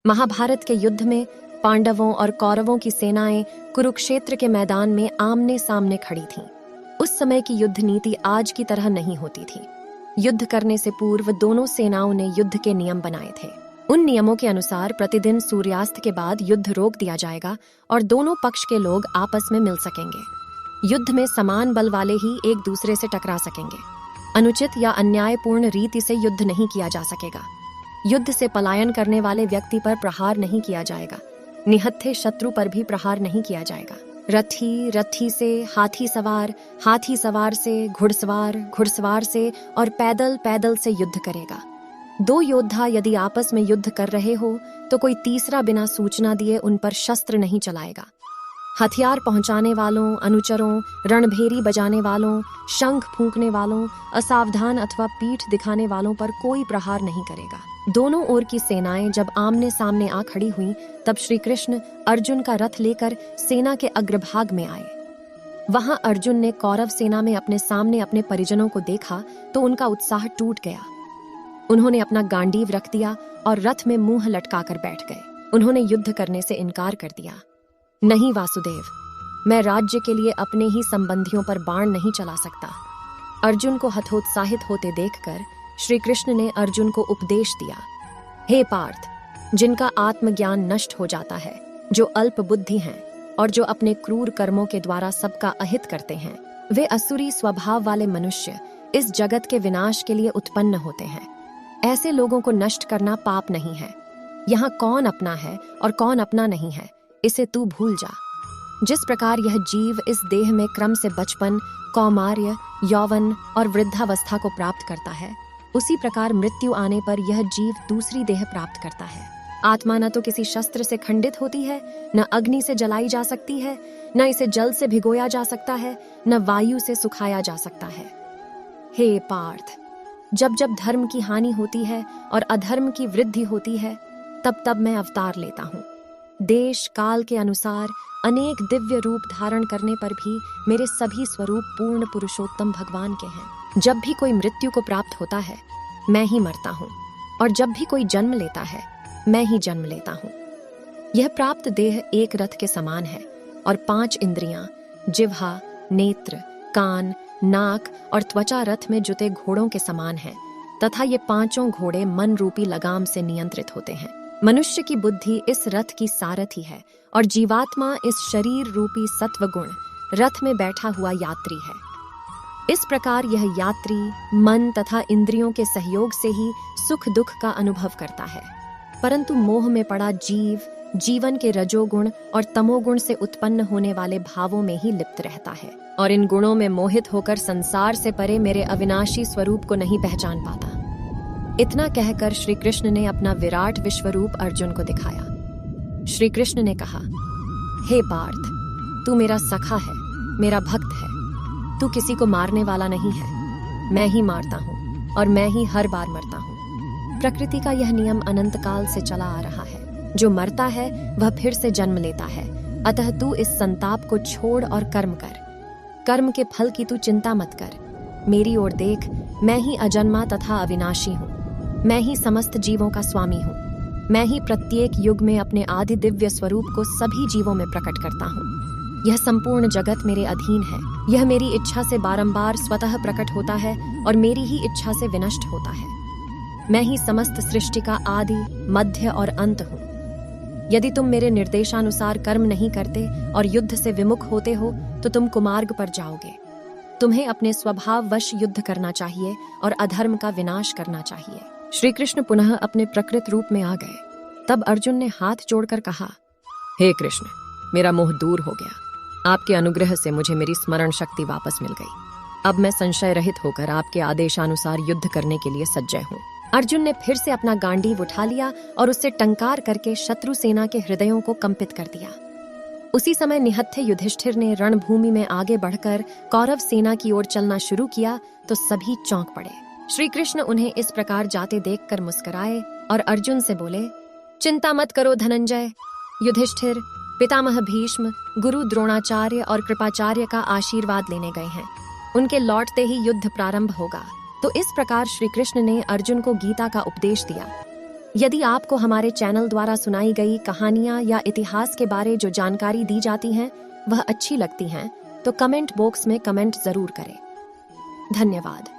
महाभारत के युद्ध में पांडवों और कौरवों की सेनाएं कुरुक्षेत्र के मैदान में आमने सामने खड़ी थीं। उस समय की युद्ध नीति आज की तरह नहीं होती थी। युद्ध करने से पूर्व दोनों सेनाओं ने युद्ध के नियम बनाए थे। उन नियमों के अनुसार प्रतिदिन सूर्यास्त के बाद युद्ध रोक दिया जाएगा और दोनों पक्ष के लोग आपस में मिल सकेंगे। युद्ध में समान बल वाले ही एक दूसरे से टकरा सकेंगे। अनुचित या अन्यायपूर्ण रीति से युद्ध नहीं किया जा सकेगा। युद्ध से पलायन करने वाले व्यक्ति पर प्रहार नहीं किया जाएगा। निहत्थे शत्रु पर भी प्रहार नहीं किया जाएगा। रथी से, हाथी सवार से, घुड़सवार से और पैदल से युद्ध करेगा। दो योद्धा यदि आपस में युद्ध कर रहे हो तो कोई तीसरा बिना सूचना दिए उन पर शस्त्र नहीं चलाएगा। हथियार पहुंचाने वालों, अनुचरों, रणभेरी बजाने वालों, शंख फूंकने वालों, असावधान अथवा पीठ दिखाने वालों पर कोई प्रहार नहीं करेगा। दोनों ओर की सेनाएं जब आमने सामने आ खड़ी हुईं, तब श्री कृष्ण अर्जुन का रथ लेकर सेना के अग्रभाग में आए। वहां अर्जुन ने कौरव सेना में अपने सामने अपने परिजनों को देखा तो उनका उत्साह टूट गया। उन्होंने अपना गांडीव रख दिया और रथ में मुंह लटकाकर बैठ गए। उन्होंने युद्ध करने से इनकार कर दिया। नहीं वासुदेव, मैं राज्य के लिए अपने ही संबंधियों पर बाण नहीं चला सकता। अर्जुन को हतोत्साहित होते देखकर श्री कृष्ण ने अर्जुन को उपदेश दिया। हे पार्थ, जिनका आत्मज्ञान नष्ट हो जाता है, जो अल्प बुद्धि हैं और जो अपने क्रूर कर्मों के द्वारा सबका अहित करते हैं, वे असुरी स्वभाव वाले मनुष्य इस जगत के विनाश के लिए उत्पन्न होते हैं। ऐसे लोगों को नष्ट करना पाप नहीं है। यहाँ कौन अपना है और कौन अपना नहीं है, इसे तू भूल जा। जिस प्रकार यह जीव इस देह में क्रम से बचपन, कौमार्य, यौवन और वृद्धावस्था को प्राप्त करता है, उसी प्रकार मृत्यु आने पर यह जीव दूसरी देह प्राप्त करता है। आत्मा न तो किसी शस्त्र से खंडित होती है, न अग्नि से जलाई जा सकती है, न इसे जल से भिगोया जा सकता है, न वायु से सुखाया जा सकता है। हे पार्थ, जब जब धर्म की हानि होती है और अधर्म की वृद्धि होती है, तब तब मैं अवतार लेता हूँ। देश काल के अनुसार अनेक दिव्य रूप धारण करने पर भी मेरे सभी स्वरूप पूर्ण पुरुषोत्तम भगवान के हैं। जब भी कोई मृत्यु को प्राप्त होता है, मैं ही मरता हूँ, और जब भी कोई जन्म लेता है, मैं ही जन्म लेता हूँ। यह प्राप्त देह एक रथ के समान है और 5 इंद्रियां, जिह्वा, नेत्र, कान, नाक और त्वचा रथ में जुते घोड़ों के समान हैं, तथा ये 5 घोड़े मन रूपी लगाम से नियंत्रित होते हैं। मनुष्य की बुद्धि इस रथ की सारथी है और जीवात्मा इस शरीर रूपी सत्वगुण रथ में बैठा हुआ यात्री है। इस प्रकार यह यात्री मन तथा इंद्रियों के सहयोग से ही सुख दुख का अनुभव करता है, परंतु मोह में पड़ा जीव जीवन के रजोगुण और तमोगुण से उत्पन्न होने वाले भावों में ही लिप्त रहता है और इन गुणों में मोहित होकर संसार से परे मेरे अविनाशी स्वरूप को नहीं पहचान पाता। इतना कहकर श्री कृष्ण ने अपना विराट विश्वरूप अर्जुन को दिखाया। श्री कृष्ण ने कहा, हे पार्थ, तू मेरा सखा है, मेरा भक्त है। तू किसी को मारने वाला नहीं है। मैं ही मारता हूँ और मैं ही हर बार मरता हूँ। प्रकृति का यह नियम अनंत काल से चला आ रहा है। जो मरता है वह फिर से जन्म लेता है। अतः तू इस संताप को छोड़ और कर्म कर। कर्म के फल की तू चिंता मत कर। मेरी ओर देख, मैं ही अजन्मा तथा अविनाशी हूँ। मैं ही समस्त जीवों का स्वामी हूँ। मैं ही प्रत्येक युग में अपने आदि दिव्य स्वरूप को सभी जीवों में प्रकट करता हूँ। यह संपूर्ण जगत मेरे अधीन है। यह मेरी इच्छा से बारंबार स्वतः प्रकट होता है और मेरी ही इच्छा से विनष्ट होता है। मैं ही समस्त सृष्टि का आदि, मध्य और अंत हूँ। यदि तुम मेरे निर्देशानुसार कर्म नहीं करते और युद्ध से विमुख होते हो तो तुम कुमार्ग पर जाओगे। तुम्हें अपने स्वभाववश युद्ध करना चाहिए और अधर्म का विनाश करना चाहिए। श्री कृष्ण पुनः अपने प्रकृत रूप में आ गए। तब अर्जुन ने हाथ जोड़कर कहा, हे कृष्ण, मेरा मोह दूर हो गया। आपके अनुग्रह से मुझे मेरी स्मरण शक्ति वापस मिल गई। अब मैं संशय रहित होकर आपके आदेशानुसार युद्ध करने के लिए सज्जय हूँ। अर्जुन ने फिर से अपना गांडीव उठा लिया और उससे टंकार करके शत्रु सेना के हृदयों को कंपित कर दिया। उसी समय निहत्थे युधिष्ठिर ने रणभूमि में आगे बढ़कर कौरव सेना की ओर चलना शुरू किया तो सभी चौंक पड़े। श्री कृष्ण उन्हें इस प्रकार जाते देखकर मुस्कुराए और अर्जुन से बोले, चिंता मत करो धनंजय। युधिष्ठिर पितामह भीष्म, गुरु द्रोणाचार्य और कृपाचार्य का आशीर्वाद लेने गए हैं। उनके लौटते ही युद्ध प्रारंभ होगा। तो इस प्रकार श्री कृष्ण ने अर्जुन को गीता का उपदेश दिया। यदि आपको हमारे चैनल द्वारा सुनाई गई कहानियां या इतिहास के बारे जो जानकारी दी जाती हैं वह अच्छी लगती हैं तो कमेंट बॉक्स में कमेंट जरूर करें। धन्यवाद।